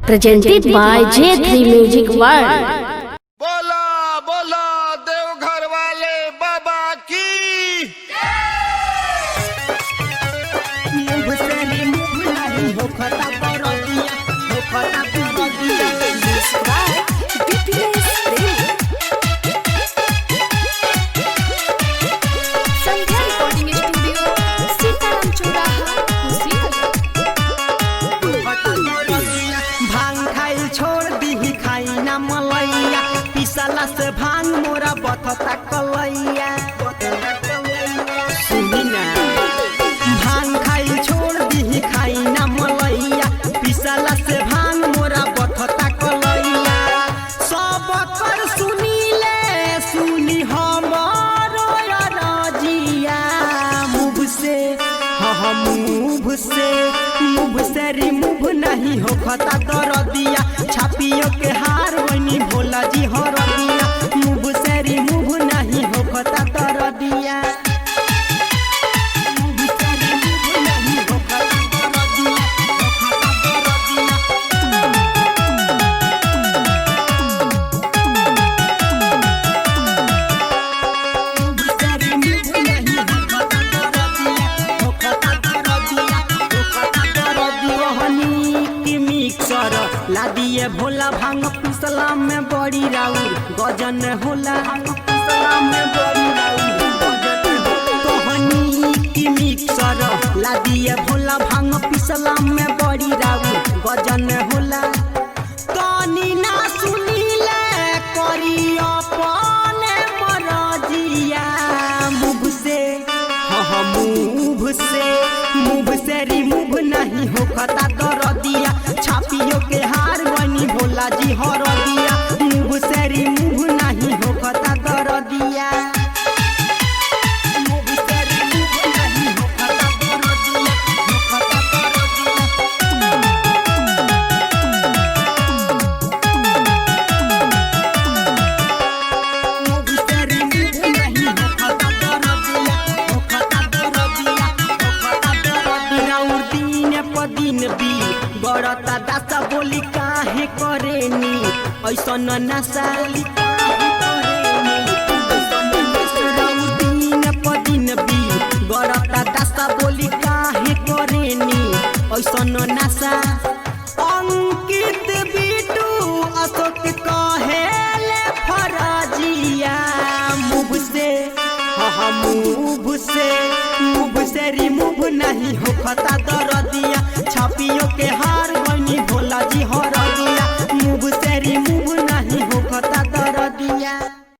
presented by J3 Music World। बोला बोला देवघर वाले बाबा की। पिसला से भांग मोरा बथता कलैया सुनी ना भांग खाई छोड़ दी खाई ना मलैया पिसला से भांग मोरा बथता कलैया सब कर सुनी ले सुनी हमारो रजिया मुँह से मुँह से रिमूव नहीं हो खता दरदिया छापियों के हार बनी भोला जी हर दिया मुँह से रिमूव नहीं हो खता दरदिया ला दिए भोला भांग पिसला में बड़ी राउर गजन होला पिसला में बड़ी राउर कहनी की मिक्सर ला दिए भोला भांग पिसला में बड़ी राउर गजन होला तनी ना सुनीले करी अपने मरजिया मुँह से रिमूव नहीं हो खता दरदिया छापियों के हार बनी भोला जी हर दिया मुँह से रिमूव नहीं हो खता दरदिया बड़ता दासा बोली काहे करेनी ऐसा नशा दिन भी बड़ता दासा बोली काहे करेनी ऐसा नशा अंकित बिटू अशोक कहेले फरजिया मुँह से रिमूव नहीं हो खता दर